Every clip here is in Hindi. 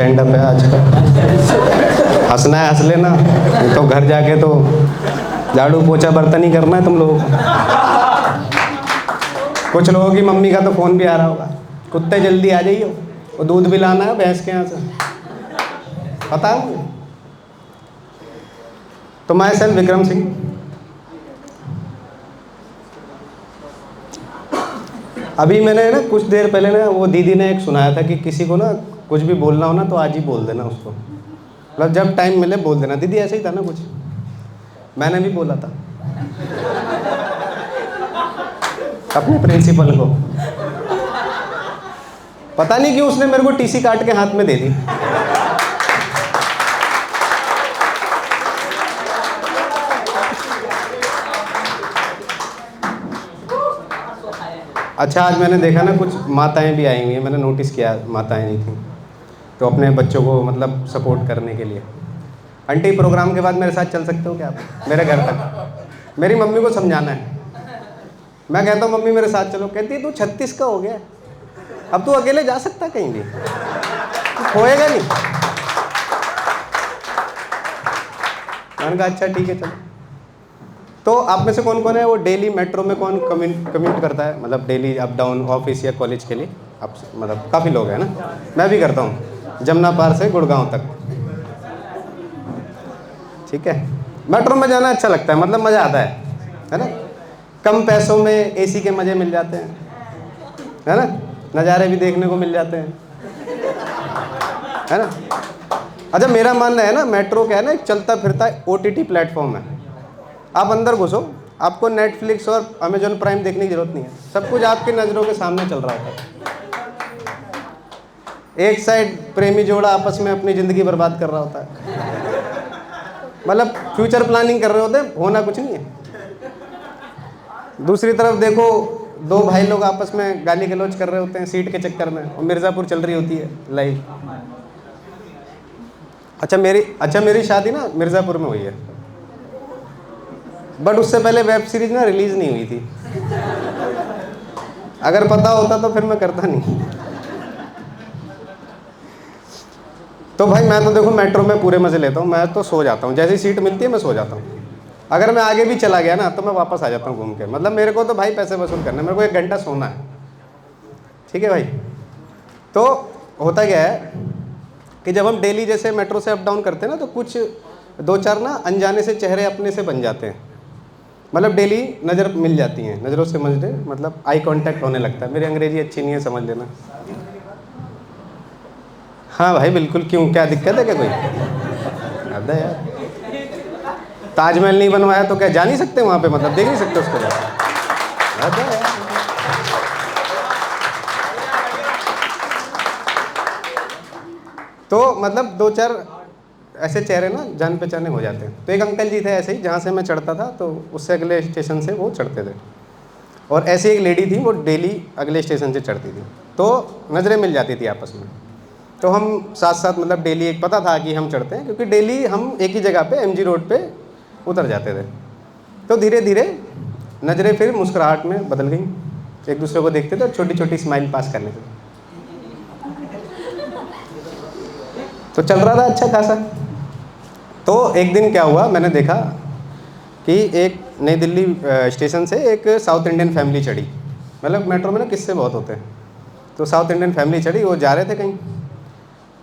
स्टैंड अप है आज का। हंसना है हंस लेना, तो घर जाके तो झाड़ू पोछा बर्तन ही करना है तुम लोगों को। कुछ लोगों की मम्मी का तो फ़ोन भी आ रहा होगा, कुत्ते जल्दी आ जाइए, वो दूध भी लाना है भैंस के यहाँ से, पता है मुझे। तो माई सेल्फ विक्रम सिंह। अभी मैंने ना कुछ देर पहले ना वो दीदी ने एक सुनाया था कि किसी को ना कुछ भी बोलना हो ना तो आज ही बोल देना उसको, मतलब जब टाइम मिले बोल देना। दीदी ऐसे ही था ना कुछ, मैंने भी बोला था अपने प्रिंसिपल को, पता नहीं क्यों उसने मेरे को टीसी काट के हाथ में दे दी। अच्छा, आज मैंने देखा ना कुछ माताएं भी आई हुई हैं, मैंने नोटिस किया माताएं नहीं थी तो अपने बच्चों को मतलब सपोर्ट करने के लिए। आंटी प्रोग्राम के बाद मेरे साथ चल सकते हो क्या आप मेरे घर तक? मेरी मम्मी को समझाना है। मैं कहता हूँ मम्मी मेरे साथ चलो, कहती है तू 36 का हो गया, अब तू अकेले जा सकता है कहीं भी, तू खोएगा नहीं। मैंने कहा अच्छा ठीक है चलो। तो आप में से कौन कौन है वो डेली मेट्रो में कौन कम्यूट करता है, मतलब डेली अप डाउन ऑफिस या कॉलेज के लिए? आप मतलब काफ़ी लोग हैं ना, मैं भी करता हूँ जमुना पार से गुड़गांव तक। ठीक है, मेट्रो में जाना अच्छा लगता है, मतलब मज़ा आता है ना। कम पैसों में एसी के मज़े मिल जाते हैं, है ना, नज़ारे भी देखने को मिल जाते हैं, है ना। अच्छा, मेरा मानना है ना मेट्रो क्या है ना, एक चलता फिरता OTT प्लेटफॉर्म है। आप अंदर घुसो, आपको नेटफ्लिक्स और अमेजॉन प्राइम देखने की जरूरत नहीं है, सब कुछ आपकी नज़रों के सामने चल रहा होता है। एक साइड प्रेमी जोड़ा आपस में अपनी ज़िंदगी बर्बाद कर रहा होता है, मतलब फ्यूचर प्लानिंग कर रहे होते हैं, होना कुछ नहीं है। दूसरी तरफ देखो, दो भाई लोग आपस में गाली गलौज कर रहे होते हैं सीट के चक्कर में, और मिर्ज़ापुर चल रही होती है लाइव। अच्छा मेरी शादी ना मिर्ज़ापुर में हुई है, बट उससे पहले वेब सीरीज ना रिलीज़ नहीं हुई थी। अगर पता होता तो फिर मैं करता नहीं। तो भाई मैं तो देखो मेट्रो में पूरे मज़े लेता हूँ, मैं तो सो जाता हूँ, जैसी सीट मिलती है मैं सो जाता हूँ। अगर मैं आगे भी चला गया ना तो मैं वापस आ जाता हूँ घूम के, मतलब मेरे को तो भाई पैसे वसूल करने, मेरे को 1 घंटा सोना है। ठीक है भाई। तो होता क्या है कि जब हम डेली जैसे मेट्रो से अप डाउन करते हैं ना, तो कुछ 2-4 ना अनजाने से चेहरे अपने से बन जाते हैं, मतलब डेली नज़र मिल जाती हैं, नज़रों से मजरे, मतलब आई कांटेक्ट होने लगता है। मेरी अंग्रेजी अच्छी नहीं है, समझ लेना। हाँ भाई बिल्कुल, क्यों, क्या दिक्कत है क्या कोई? अरे यार, ताजमहल नहीं बनवाया तो क्या जा नहीं सकते वहाँ पे, मतलब देख नहीं सकते उसको? अरे यार, तो मतलब 2-4 ऐसे चेहरे ना जान पहचाने हो जाते हैं। तो एक अंकल जी थे ऐसे ही, जहाँ से मैं चढ़ता था तो उससे अगले स्टेशन से वो चढ़ते थे, और ऐसी एक लेडी थी वो डेली अगले स्टेशन से चढ़ती थी, तो नज़रें मिल जाती थी आपस में। तो हम साथ साथ मतलब डेली, एक पता था कि हम चढ़ते हैं, क्योंकि डेली हम एक ही जगह पे MG रोड पे उतर जाते थे। तो धीरे धीरे नज़रें फिर मुस्कुराहट में बदल गई, एक दूसरे को देखते थे और छोटी छोटी स्माइल पास करने थे। तो चल रहा था अच्छा खासा। तो एक दिन क्या हुआ, मैंने देखा कि एक नई दिल्ली स्टेशन से एक साउथ इंडियन फैमिली चढ़ी, मतलब मेट्रो में ना किस्से बहुत होते हैं। तो साउथ इंडियन फैमिली चढ़ी, वो जा रहे थे कहीं,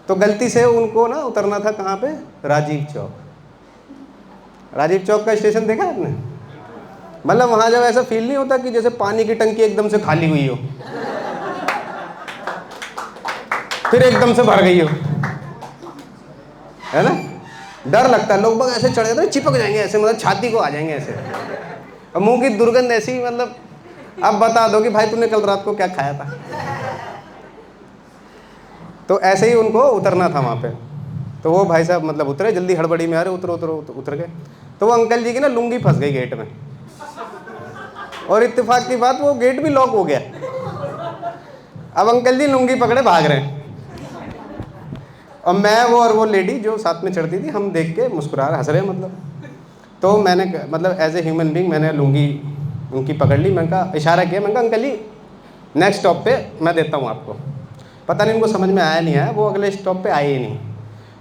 तो गलती से उनको ना उतरना था कहाँ पे, राजीव चौक। राजीव चौक का स्टेशन देखा आपने? मतलब वहाँ जब ऐसा फील नहीं होता कि जैसे पानी की टंकी एकदम से खाली हुई हो फिर एकदम से भर गई हो, है ना। डर लगता है, लोग बाग ऐसे चढ़े जाते हैं, चिपक जाएंगे ऐसे, मतलब छाती को आ जाएंगे ऐसे, और मुंह की दुर्गंध ऐसी, मतलब अब बता दो कि भाई तूने कल रात को क्या खाया था। तो ऐसे ही उनको उतरना था वहाँ पे। तो वो भाई साहब मतलब उतरे, जल्दी हड़बड़ी में आ रहे, उतरो उतरो उतर गए। तो वो अंकल जी की ना लुंगी फंस गई गेट में, और इत्तेफाक की बात वो गेट भी लॉक हो गया। अब अंकल जी लुंगी पकड़े भाग रहे हैं, और मैं और वो लेडी जो साथ में चढ़ती थी, हम देख के मुस्कुरा रहे, हंस रहे मतलब। तो मैंने मतलब एज ए ह्यूमन बीइंग मैंने लुंगी उनकी पकड़ ली, मैंने कहा, इशारा किया, मैंने कहा अंकल जी नेक्स्ट स्टॉप पे मैं देता हूँ आपको। पता नहीं उनको समझ में आया नहीं आया, वो अगले स्टॉप पे आए ही नहीं।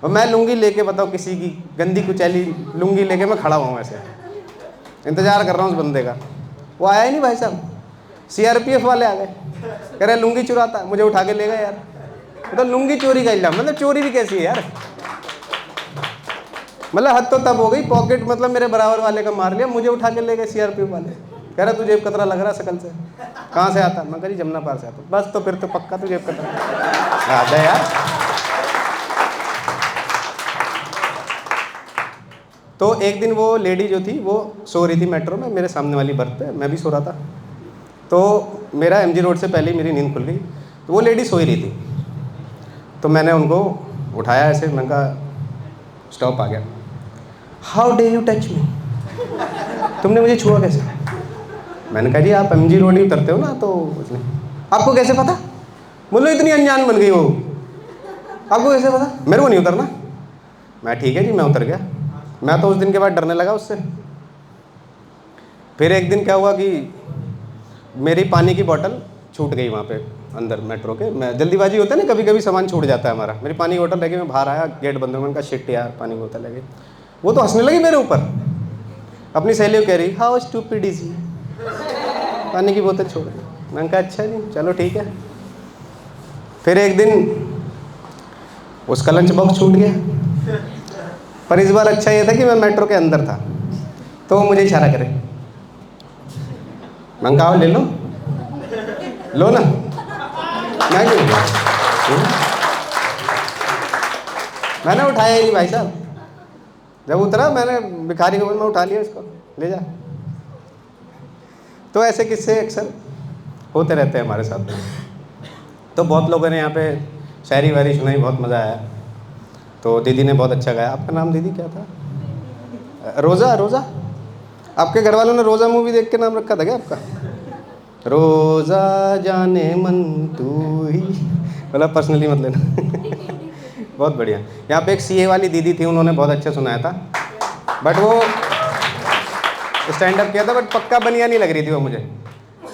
और मैं लुंगी लेके, बताओ किसी की गंदी कुचैली लुंगी लेके मैं खड़ा हुआ हूँ ऐसे, इंतज़ार कर रहा हूँ उस बंदे का। वो आया ही नहीं भाई साहब। CRPF वाले आ गए, कह रहे लुंगी चुराता, मुझे उठा के ले गए यार। मतलब लुंगी चोरी का इल्जाम, मतलब चोरी भी कैसी है यार। मतलब हद तो तब हो गई, पॉकेट मतलब मेरे बराबर वाले का मार लिया, मुझे उठा के ले गए CRPF वाले। कह रहा तुझे कतरा लग रहा शकल से, कहाँ से आता? मैं कह रही जमुना पार से आता। बस तो फिर तो पक्का तुझे कतरा आ जाए यार। तो एक दिन वो लेडी जो थी वो सो रही थी मेट्रो में, मेरे सामने वाली बर्थ पे, मैं भी सो रहा था। तो मेरा MG रोड से पहले ही मेरी नींद खुल गई। तो वो लेडी सो ही रही थी, तो मैंने उनको उठाया ऐसे, मैंने कहा स्टॉप आ गया। How day you touch me, तुमने मुझे छुआ कैसे? मैंने कहा जी आप MG रोड ही उतरते हो ना, तो उसने आपको कैसे पता? बोलो इतनी अनजान बन गई हो, आपको कैसे पता? मेरे को नहीं उतरना। मैं ठीक है जी, मैं उतर गया। मैं तो उस दिन के बाद डरने लगा उससे। फिर एक दिन क्या हुआ कि मेरी पानी की बोतल छूट गई वहाँ पे अंदर मेट्रो के। मैं जल्दीबाजी होता है ना, कभी कभी सामान छूट जाता है हमारा। मेरी पानी की बोतल लेके मैं बाहर आया, गेट बंद हो, मैंने कहा शिट यार पानी की बोतल लगी। वो तो हंसने लगी मेरे ऊपर, अपनी सहेली को कह रही हाउ स्टूपिड इज ही, पानी की बोतल छोड़ दी। मैंने कहा अच्छा जी चलो ठीक है। फिर एक दिन उसका लंच बॉक्स छूट गया, पर इस बार अच्छा ये था कि मैं मेट्रो के अंदर था, तो वो मुझे इशारा करे। मैंने कहा ले लो, लो ना। मैं क्यों लूँगा? मैंने उठाया ही नहीं भाई साहब। जब उतरा मैंने भिखारी को मैं उठा लिया, इसको ले जा। तो ऐसे किस्से अक्सर होते रहते हैं हमारे साथ। तो बहुत लोगों ने यहाँ पे शायरी वायरी सुनाई, बहुत मज़ा आया। तो दीदी ने बहुत अच्छा गाया। आपका नाम दीदी क्या था? रोज़ा। रोज़ा, आपके घर वालों ने रोज़ा मूवी देख के नाम रखा था क्या आपका? रोज़ा जाने मन तू ही, मतलब पर्सनली मत लेना। बहुत बढ़िया। यहाँ पे एक CA वाली दीदी थी, उन्होंने बहुत अच्छा सुनाया था, बट वो स्टैंड अप किया था, बट पक्का बनिया नहीं लग रही थी वो मुझे,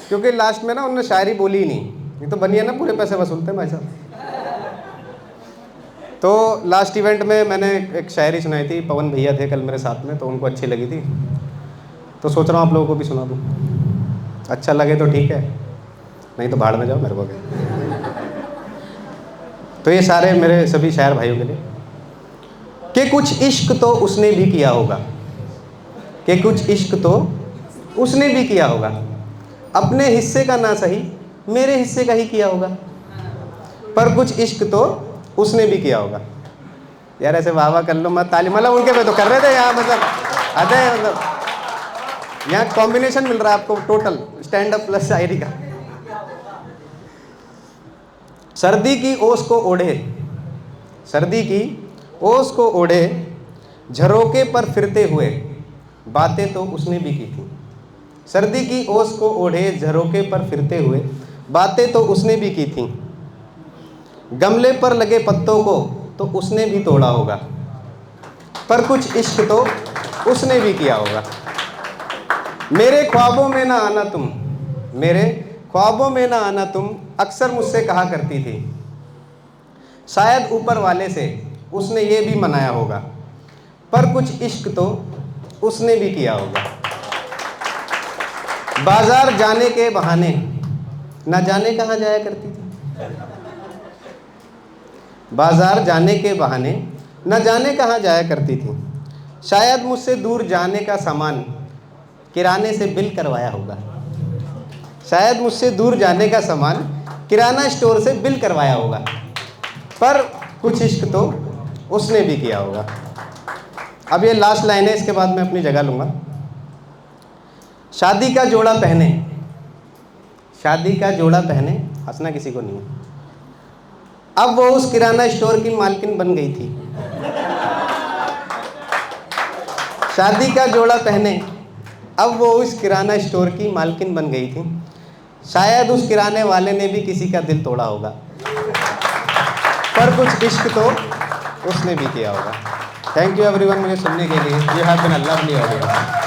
क्योंकि लास्ट में ना उन्होंने शायरी बोली ही नहीं। ये तो बनिया ना पूरे पैसे वसूलते हैं भाई साहब। तो लास्ट इवेंट में मैंने एक शायरी सुनाई थी, पवन भैया थे कल मेरे साथ में, तो उनको अच्छी लगी थी, तो सोच रहा हूँ आप लोगों को भी सुना दूँ। अच्छा लगे तो ठीक है, नहीं तो भाड़ में जाओ, मेरे को क्या। तो ये सारे मेरे सभी शायर भाइयों के लिए कि कुछ इश्क तो उसने भी किया होगा, कि कुछ इश्क तो उसने भी किया होगा, अपने हिस्से का ना सही मेरे हिस्से का ही किया होगा, पर कुछ इश्क तो उसने भी किया होगा। यार ऐसे वाह वाह कर लो मत, ताली, मतलब उनके पे तो कर रहे थे यहाँ, मतलब अरे मतलब यहाँ कॉम्बिनेशन मिल रहा है आपको टोटल, स्टैंड अप प्लस शायरी का। सर्दी की ओस को ओढ़े, सर्दी की ओस को ओढ़े झरोके पर फिरते हुए बातें तो उसने भी की थी। सर्दी की ओस को ओढ़े झरोके पर फिरते हुए बातें तो उसने भी की थी। गमले पर लगे पत्तों को तो उसने भी तोड़ा होगा, पर कुछ इश्क तो उसने भी किया होगा। मेरे ख्वाबों में ना आना तुम, मेरे ख्वाबों में ना आना तुम अक्सर मुझसे कहा करती थी। शायद ऊपर वाले से उसने ये भी मनाया होगा, पर कुछ इश्क तो उसने भी किया होगा। बाजार जाने के बहाने ना जाने कहाँ जाया करती थी। बाजार जाने के बहाने न जाने कहाँ जाया करती थी। शायद मुझसे दूर जाने का सामान किराने से बिल करवाया होगा, शायद मुझसे दूर जाने का सामान किराना स्टोर से बिल करवाया होगा, पर कुछ इश्क तो उसने भी किया होगा। अब ये लास्ट लाइन है, इसके बाद मैं अपनी जगह लूँगा। शादी का जोड़ा पहने, शादी का जोड़ा पहने, हंसना किसी को नहीं है, अब वो उस किराना स्टोर की मालकिन बन गई थी। शादी का जोड़ा पहने अब वो उस किराना स्टोर की मालकिन बन गई थी। शायद उस किराने वाले ने भी किसी का दिल तोड़ा होगा, पर कुछ इश्क तो उसने भी किया होगा। थैंक यू एवरीवन मुझे सुनने के लिए। You have been a lovely audience.